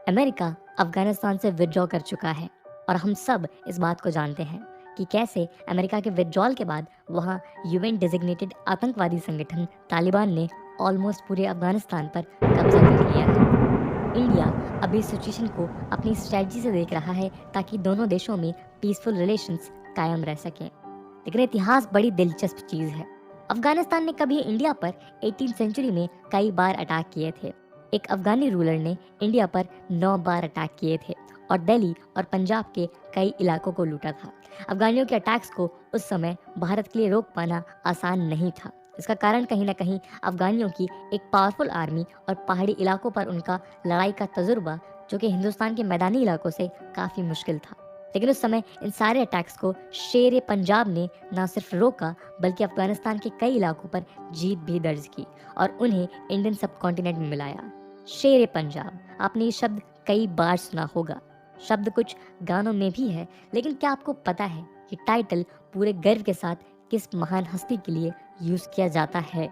America Afghanistan से withdraw कर चुका है और हम सब इस बात को जानते हैं कि कैसे अमेरिका के विथड्रॉल के बाद वहाँ यूएन डेजिग्नेटेड आतंकवादी संगठन तालिबान ने ऑलमोस्ट पूरे अफगानिस्तान पर कब्जा कर लिया है। इंडिया अभी इस सिचुएशन को अपनी स्ट्रेटजी से देख रहा है ताकि दोनों देशों में पीसफुल रिलेशंस कायम रह सकें। लेकिन इतिहास बड़ी दिलचस्प चीज़ है। अफगानिस्तान ने कभी इंडिया पर 18th सेंचुरी में कई बार अटैक किए थे। एक अफगानी रूलर ने इंडिया पर 9 बार अटैक किए थे और दिल्ली और पंजाब के कई इलाकों को लूटा था। अफगानियों के अटैक्स को उस समय भारत के लिए रोक पाना आसान नहीं था। इसका कारण कहीं ना कहीं अफगानियों की एक पावरफुल आर्मी और पहाड़ी इलाकों पर उनका लड़ाई का तजुर्बा, जो कि हिंदुस्तान के मैदानी इलाकों से काफ़ी मुश्किल था। लेकिन उस समय इन सारे अटैक्स को शेर पंजाब ने न सिर्फ रोका बल्कि अफगानिस्तान के कई इलाकों पर जीत भी दर्ज की और उन्हें इंडियन सब कॉन्टिनेंट में मिलाया। शेर पंजाब, आपने ये शब्द कई बार सुना होगा। शब्द कुछ गानों में भी है, लेकिन क्या आपको पता है कि टाइटल पूरे गर्व के साथ किस महान हस्ती के लिए यूज किया जाता है?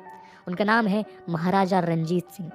उनका नाम है महाराजा रंजीत सिंह।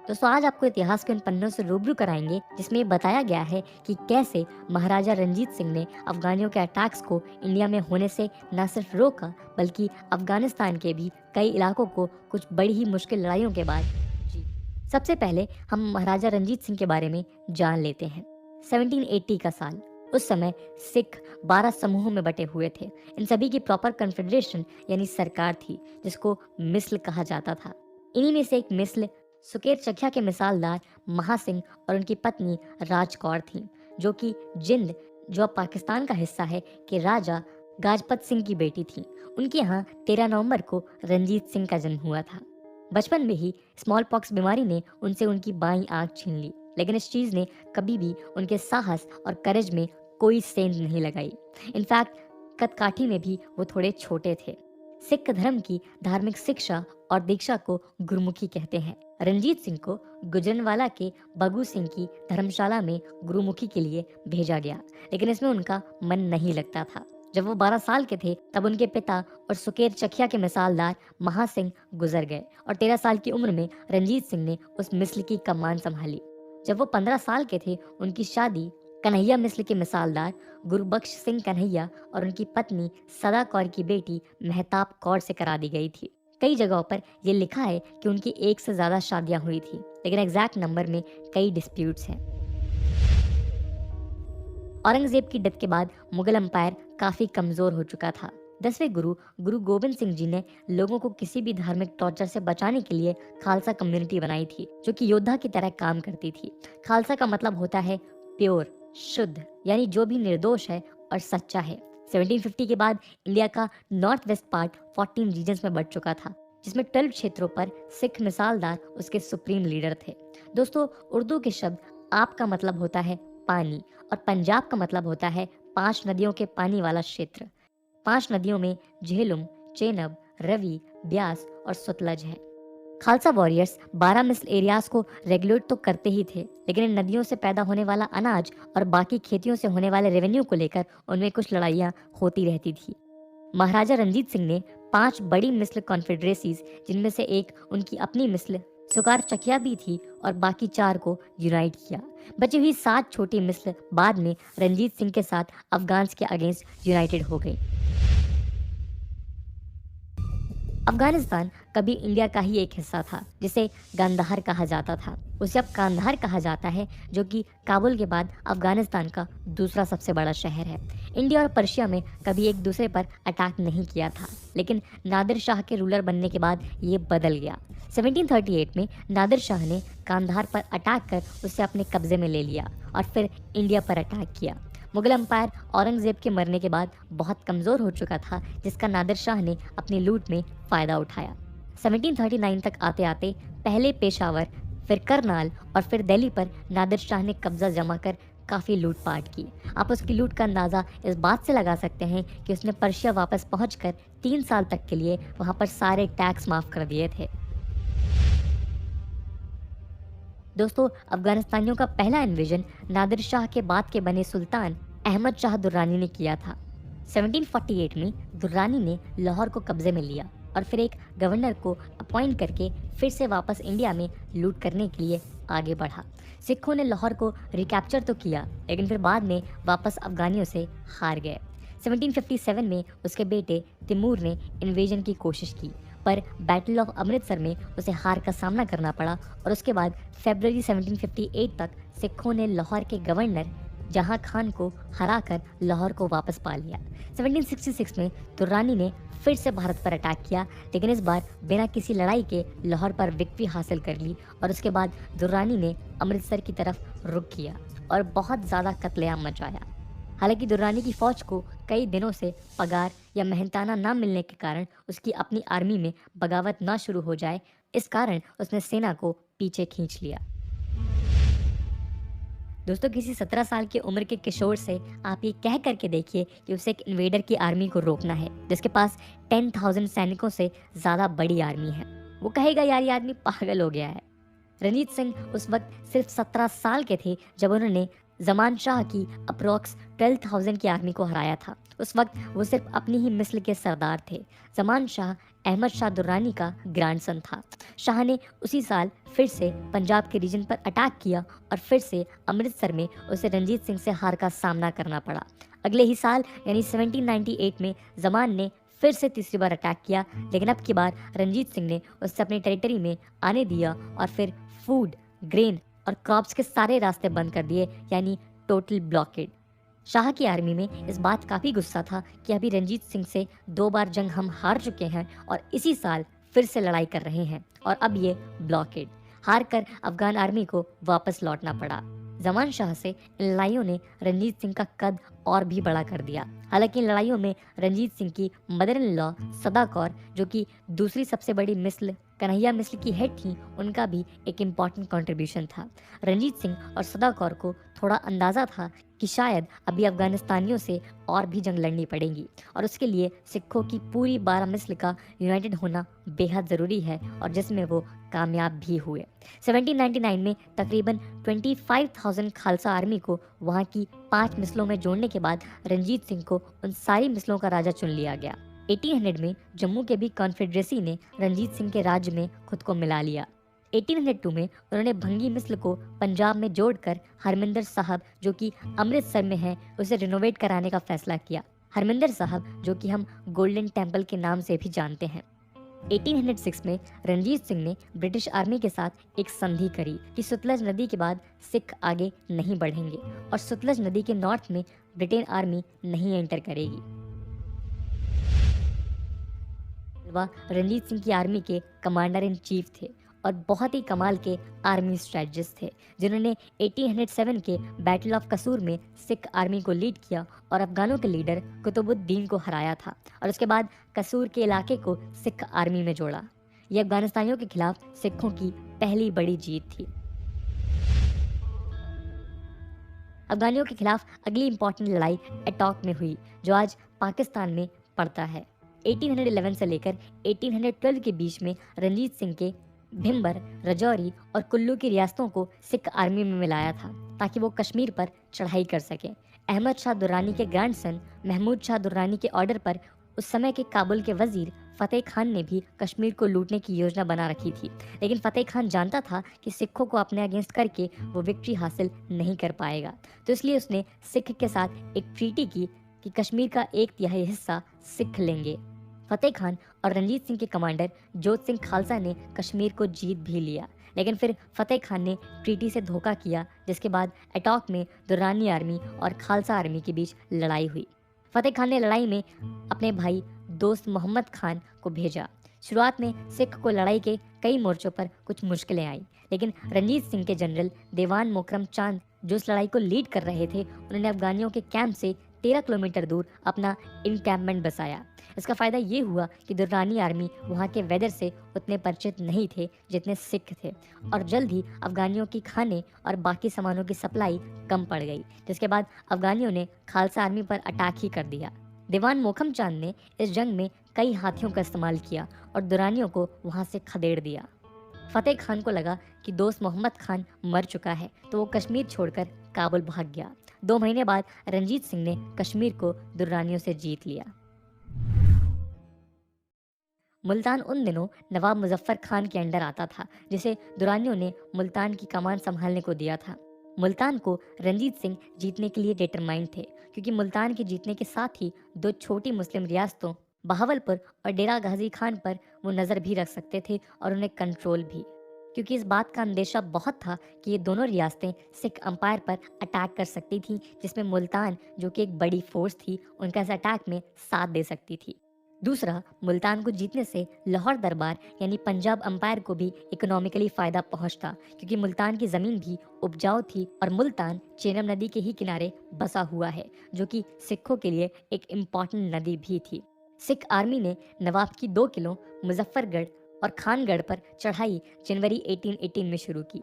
दोस्तों, आज आपको इतिहास के उन पन्नों से रूबरू कराएंगे जिसमें ये बताया गया है कि कैसे महाराजा रंजीत सिंह ने अफगानियों के अटैक्स को इंडिया में होने से न सिर्फ रोका बल्कि अफगानिस्तान के भी कई इलाकों को कुछ बड़ी ही मुश्किल लड़ाइयों के बाद जीत। सबसे पहले हम महाराजा रंजीत सिंह के बारे में जान लेते हैं। 1780 का साल। उस समय सिख 12 समूहों में बटे हुए थे। इन सभी की प्रॉपर कन्फेडरेशन यानी सरकार थी, जिसको मिस्ल कहा जाता था। इन्हीं में से एक मिस्ल सुकेर चखिया के मिसालदार महासिंह और उनकी पत्नी राज कौर थीं, जो कि जिंद, जो अब पाकिस्तान का हिस्सा है, के राजा गाजपत सिंह की बेटी थी। उनके यहाँ 13 नवंबर को रंजीत सिंह का जन्म हुआ था। बचपन में ही स्मॉल पॉक्स बीमारी ने उनसे उनकी बाईं आंख छीन ली, लेकिन इस चीज ने कभी भी उनके साहस और करेज में कोई सेंध नहीं लगाई। इनफैक्ट कदकाठी में भी वो थोड़े छोटे थे। सिख धर्म की धार्मिक शिक्षा और दीक्षा को गुरुमुखी कहते हैं। रंजीत सिंह को गुजरनवाला के बगू सिंह की धर्मशाला में गुरुमुखी के लिए भेजा गया, लेकिन इसमें उनका मन नहीं लगता था। जब वो 12 साल के थे तब उनके पिता और सुकेर चखिया के मिसालदार महासिंह गुजर गए और 13 साल की उम्र में रंजीत सिंह ने उस मिस्ल की कमान संभाली। जब वो 15 साल के थे उनकी शादी कन्हैया मिस्ल के मिसालदार गुरबख्श सिंह कन्हैया और उनकी पत्नी सदा कौर की बेटी मेहताब कौर से करा दी गई थी। कई जगहों पर यह लिखा है कि उनकी एक से ज्यादा शादियां हुई थी, लेकिन एग्जैक्ट नंबर में कई डिस्प्यूट्स हैं। औरंगजेब की डेथ के बाद मुगल अंपायर काफी कमजोर हो चुका था। 10वें गुरु गोविंद सिंह जी ने लोगों को किसी भी धार्मिक टॉर्चर से बचाने के लिए खालसा कम्युनिटी बनाई थी, जो कि योद्धा की तरह काम करती थी। खालसा का मतलब होता है प्योर, शुद्ध, यानी जो भी निर्दोष है और सच्चा है। 1750 के बाद इंडिया का नॉर्थ वेस्ट पार्ट 14 रीजन्स में बढ़ चुका था, जिसमें 12 क्षेत्रों पर सिख मिसालदार उसके सुप्रीम लीडर थे। दोस्तों, उर्दू के शब्द आप का मतलब होता है पानी और पंजाब का मतलब होता है 5 नदियों के पानी वाला क्षेत्र। 5 नदियों में झेलुम, चेनाब, रवि, ब्यास और सतलज है। खालसा वॉरियर्स 12 मिसल एरियाज को रेगुलेट तो करते ही थे, लेकिन इन नदियों से पैदा होने वाला अनाज और बाकी खेतियों से होने वाले रेवेन्यू को लेकर उनमें कुछ लड़ाइयाँ होती रहती थी। महाराजा रंजीत सिंह ने 5 बड़ी मिसल कॉन्फेडरेसीज, जिनमें से एक उनकी अपनी मिसल सुकार चकिया भी थी, और बाकी 4 को यूनाइट किया। बची हुई 7 छोटी मिसल बाद में रंजीत सिंह के साथ अफगान्स के अगेंस्ट यूनाइटेड हो गई। अफगानिस्तान कभी इंडिया का ही एक हिस्सा था, जिसे गांधार कहा जाता था। उसे अब कांधार कहा जाता है, जो कि काबुल के बाद अफगानिस्तान का दूसरा सबसे बड़ा शहर है। इंडिया और पर्शिया में कभी एक दूसरे पर अटैक नहीं किया था, लेकिन नादिर शाह के रूलर बनने के बाद ये बदल गया। 1738 में नादिर शाह ने कांधार पर अटैक कर उसे अपने कब्जे में ले लिया और फिर इंडिया पर अटैक किया। मुगल अंपायर औरंगजेब के मरने के बाद बहुत कमज़ोर हो चुका था, जिसका नादिर शाह ने अपनी लूट में फ़ायदा उठाया। 1739 तक आते आते पहले पेशावर, फिर करनाल और फिर दिल्ली पर नादिर शाह ने कब्जा जमा कर काफ़ी लूटपाट की। आप उसकी लूट का अंदाज़ा इस बात से लगा सकते हैं कि उसने पर्शिया वापस पहुंचकर 3 साल तक के लिए वहाँ पर सारे टैक्स माफ़ कर दिए थे। दोस्तों, अफगानिस्तानियों का पहला इन्वेजन नादिर शाह के बाद के बने सुल्तान अहमद शाह दुर्रानी ने किया था। 1748 में दुर्रानी ने लाहौर को कब्जे में लिया और फिर एक गवर्नर को अपॉइंट करके फिर से वापस इंडिया में लूट करने के लिए आगे बढ़ा। सिखों ने लाहौर को रिकैप्चर तो किया, लेकिन फिर बाद में वापस अफगानियों से हार गए। 1757 में उसके बेटे तिमूर ने इन्वेजन की कोशिश की, पर बैटल ऑफ अमृतसर में उसे हार का सामना करना पड़ा और उसके बाद फरवरी 1758 तक सिखों ने लाहौर के गवर्नर जहां खान को हराकर लाहौर को वापस पा लिया। 1766 में दुर्रानी ने फिर से भारत पर अटैक किया, लेकिन इस बार बिना किसी लड़ाई के लाहौर पर विक्ट्री हासिल कर ली और उसके बाद दुर्रानी ने अमृतसर की तरफ रुख किया और बहुत ज़्यादा कत्लेआम मचाया। हालांकि दुर्रानी की फौज को कई दिनों से पगार या मेहनताना ना मिलने के कारण उसकी अपनी आर्मी में बगावत ना शुरू हो जाए, इस कारण उसने सेना को पीछे खींच लिया। दोस्तों, किसी 17 साल की उम्र के किशोर से आप ये कह करके देखिए कि उसे एक इन्वेडर की आर्मी को रोकना है जिसके पास 10,000 सैनिकों से ज़्यादा बड़ी आर्मी है। वो कहेगा यार ये आदमी पागल हो गया है। रणजीत सिंह उस वक्त सिर्फ 17 साल के थे जब उन्होंने जमान शाह की अप्रोक्स 12,000 की आर्मी को हराया था। उस वक्त वो सिर्फ अपनी ही मिस्ल के सरदार थे। जमान शाह अहमद शाह दुर्रानी का ग्रैंडसन था। शाह ने उसी साल फिर से पंजाब के रीजन पर अटैक किया और फिर से अमृतसर में उसे रणजीत सिंह से हार का सामना करना पड़ा। अगले ही साल यानी 1798 में जमान ने फिर से तीसरी बार अटैक किया, लेकिन अब की बार रणजीत सिंह ने उससे अपनी टेरिटरी में आने दिया और फिर फूड, ग्रेन और क्रॉप्स के सारे रास्ते बंद कर दिए, यानी टोटल ब्लॉकेड। शाह की आर्मी में इस बात काफ़ी गुस्सा था कि अभी रणजीत सिंह से 2 बार जंग हम हार चुके हैं और इसी साल फिर से लड़ाई कर रहे हैं और अब ये ब्लॉकेड। हार कर अफगान आर्मी को वापस लौटना पड़ा। जमान शाह से इन लड़ाइयों ने रणजीत सिंह का कद और भी बड़ा कर दिया। हालांकि इन लड़ाइयों में रंजीत सिंह की मदर इन लॉ सदा कौर, जो कि दूसरी सबसे बड़ी मिस्ल कन्हैया मिस्ल की हेड थी, उनका भी एक इम्पॉर्टेंट कंट्रीब्यूशन था। रंजीत सिंह और सदा कौर को थोड़ा अंदाज़ा था कि शायद अभी अफगानिस्तानियों से और भी जंग लड़नी पड़ेगी और उसके लिए सिखों की पूरी 12 मिस्ल का यूनाइटेड होना बेहद ज़रूरी है, और जिसमें वो कामयाब भी हुए। 1799 में तकरीबन 25,000 खालसा आर्मी को वहाँ की 5 मिसलों में जोड़ने के बाद रंजीत सिंह को उन सारी मिसलों का राजा चुन लिया गया। 1800 में जम्मू के भी कॉन्फेडरेसी ने रंजीत सिंह के राज्य में खुद को मिला लिया। 1802 में उन्होंने भंगी मिसल को पंजाब में जोड़कर हरमिंदर साहब, जो कि अमृतसर में है, उसे रिनोवेट कराने का फैसला किया। हरमिंदर साहब, जो कि हम गोल्डन टेम्पल के नाम से भी जानते हैं। 1806 में रंजीत सिंह ने ब्रिटिश आर्मी के साथ एक संधि करी कि सतलज नदी के बाद सिख आगे नहीं बढ़ेंगे और सतलज नदी के नॉर्थ में ब्रिटेन आर्मी नहीं एंटर करेगी। वह रंजीत सिंह की आर्मी के कमांडर इन चीफ थे और बहुत ही कमाल के आर्मी स्ट्रेटजिस्ट थे, जिन्होंने 1807 के बैटल ऑफ कसूर में सिख आर्मी को लीड किया और अफगानों के लीडर कुतुबुद्दीन को हराया था और उसके बाद कसूर के इलाके को सिख आर्मी में जोड़ा। यह अफगानिस्तानियों के खिलाफ सिखों की पहली बड़ी जीत थी। अफगानियों के खिलाफ अगली इंपॉर्टेंट लड़ाई एटॉक में हुई, जो आज पाकिस्तान में पड़ता है। 1811 से लेकर 1812 के बीच में रंजीत सिंह के भिम्बर, रजौरी और कुल्लू की रियासतों को सिख आर्मी में मिलाया था ताकि वो कश्मीर पर चढ़ाई कर सके। अहमद शाह दुर्रानी के ग्रैंडसन महमूद शाह दुर्रानी के ऑर्डर पर उस समय के काबुल के वजीर फतेह खान ने भी कश्मीर को लूटने की योजना बना रखी थी, लेकिन फतेह खान जानता था कि सिखों को अपने अगेंस्ट करके वो विक्ट्री हासिल नहीं कर पाएगा, तो इसलिए उसने सिख के साथ एक ट्रीटी की कि कश्मीर का 1/3 हिस्सा सिख लेंगे। फतेह खान और रंजीत सिंह के कमांडर जोत सिंह खालसा ने कश्मीर को जीत भी लिया, लेकिन फिर फतेह खान ने ट्रीटी से धोखा किया, जिसके बाद एटॉक में दुर्रानी आर्मी और खालसा आर्मी के बीच लड़ाई हुई। फतेह खान ने लड़ाई में अपने भाई दोस्त मोहम्मद खान को भेजा। शुरुआत में सिख को लड़ाई के कई मोर्चों पर कुछ मुश्किलें आई, लेकिन रंजीत सिंह के जनरल देवान मोकरम चांद, जो इस लड़ाई को लीड कर रहे थे, उन्होंने अफगानियों के कैंप से 13 किलोमीटर दूर अपना इनकैम्पमेंट बसाया। इसका फ़ायदा ये हुआ कि दुर्रानी आर्मी वहाँ के वेदर से उतने परिचित नहीं थे जितने सिख थे, और जल्द ही अफगानियों की खाने और बाकी सामानों की सप्लाई कम पड़ गई, जिसके बाद अफगानियों ने खालसा आर्मी पर अटैक ही कर दिया। दीवान मोहम्मद चांद ने इस जंग में कई हाथियों का इस्तेमाल किया और दुरानियों को वहाँ से खदेड़ दिया। फतेह खान को लगा कि दोस्त मोहम्मद खान मर चुका है, तो वो कश्मीर छोड़कर काबुल भाग गया। 2 महीने बाद रंजीत सिंह ने कश्मीर को दुर्रानियों से जीत लिया। मुल्तान उन दिनों नवाब मुजफ्फर खान के अंडर आता था, जिसे दुरानियों ने मुल्तान की कमान संभालने को दिया था। मुल्तान को रंजीत सिंह जीतने के लिए डिटरमाइंड थे, क्योंकि मुल्तान के जीतने के साथ ही दो छोटी मुस्लिम रियासतों बहावलपुर और डेरा गाजी खान पर वो नज़र भी रख सकते थे और उन्हें कंट्रोल भी, क्योंकि इस बात का अंदेशा बहुत था कि ये दोनों रियासतें सिख अंपायर पर अटैक कर सकती थीं, जिसमें मुल्तान जो कि एक बड़ी फोर्स थी उनका इस अटैक में साथ दे सकती थी। दूसरा, मुल्तान को जीतने से लाहौर दरबार यानी पंजाब अंपायर को भी इकोनॉमिकली फ़ायदा पहुंचता, क्योंकि मुल्तान की ज़मीन भी उपजाऊ थी और मुल्तान चेनब नदी के ही किनारे बसा हुआ है, जो कि सिखों के लिए एक इम्पॉर्टेंट नदी भी थी। सिख आर्मी ने नवाब की 2 किलों मुजफ्फरगढ़ और खानगढ़ पर चढ़ाई जनवरी 1818 में शुरू की।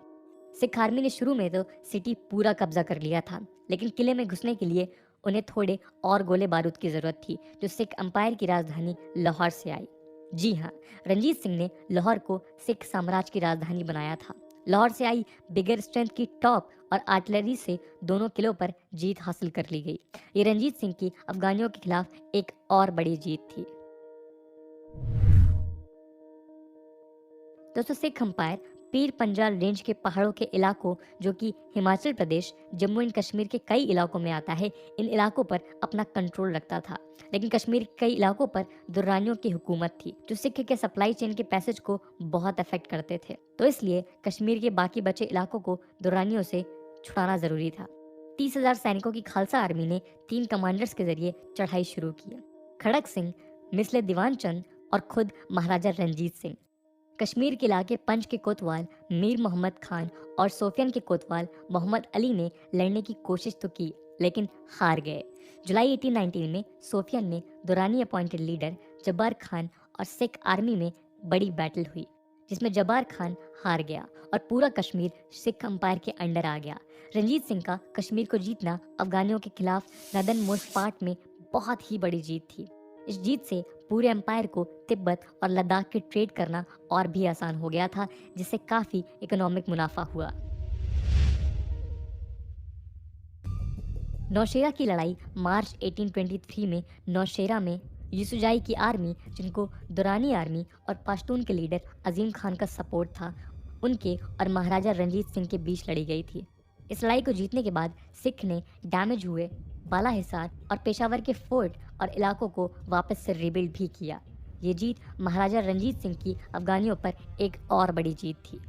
सिख आर्मी ने शुरू में तो सिटी पूरा कब्जा कर लिया था, लेकिन किले में घुसने के लिए उन्हें थोड़े और गोले बारूद की जरूरत थी, जो सिख अंपायर की राजधानी लाहौर से आई। जी हाँ, रंजीत सिंह ने लाहौर को सिख साम्राज्य की राजधानी बनाया था। लाहौर से आई बिगर स्ट्रेंथ की टॉप और आर्टिलरी से दोनों किलों पर जीत हासिल कर ली गई। ये रंजीत सिंह की अफगानियों के खिलाफ एक और बड़ी जीत थी। दोस्तों, सिख अंपायर पीर पंजाल रेंज के पहाड़ों के इलाकों, जो कि हिमाचल प्रदेश, जम्मू एंड कश्मीर के कई इलाकों में आता है, इन इलाकों पर अपना कंट्रोल रखता था। लेकिन कश्मीर के कई इलाकों पर दुर्रानियों की हुकूमत थी, जो सिख के सप्लाई चेन के पैसेज को बहुत अफेक्ट करते थे। तो इसलिए कश्मीर के बाकी बचे इलाकों को दुर्रानियों से छुड़ाना जरूरी था। 30,000 सैनिकों की खालसा आर्मी ने 3 कमांडर्स के जरिए चढ़ाई शुरू की। खड़क सिंह, मिसले दीवान चंद और खुद महाराजा रंजीत सिंह। कश्मीर के इलाके पंच के कोतवाल मीर मोहम्मद खान और सोफियन के कोतवाल मोहम्मद अली ने लड़ने की कोशिश तो की, लेकिन हार गए। जुलाई 1819 में सोफियन ने दुरानी अपॉइंटेड लीडर जब्बार खान और सिख आर्मी में बड़ी बैटल हुई, जिसमें जब्बार खान हार गया और पूरा कश्मीर सिख अंपायर के अंडर आ गया। रंजीत सिंह का कश्मीर को जीतना अफगानियों के खिलाफ नदन मोस्ट पार्ट में बहुत ही बड़ी जीत थी। इस जीत से पूरे एम्पायर को तिब्बत और लद्दाख के ट्रेड करना और भी आसान हो गया था, जिससे काफी इकोनॉमिक मुनाफा हुआ। नौशेरा की लड़ाई मार्च 1823 में नौशेरा में यूसुफजाई की आर्मी, जिनको दुरानी आर्मी और पश्तून के लीडर अजीम खान का सपोर्ट था, उनके और महाराजा रंजीत सिंह के बीच लड़ी गई थी। इस लड़ाई को जीतने के बाद सिख ने डैमेज हुए बाला हिसार और पेशावर के फोर्ट और इलाकों को वापस से रिबिल्ड भी किया। ये जीत महाराजा रंजीत सिंह की अफगानियों पर एक और बड़ी जीत थी।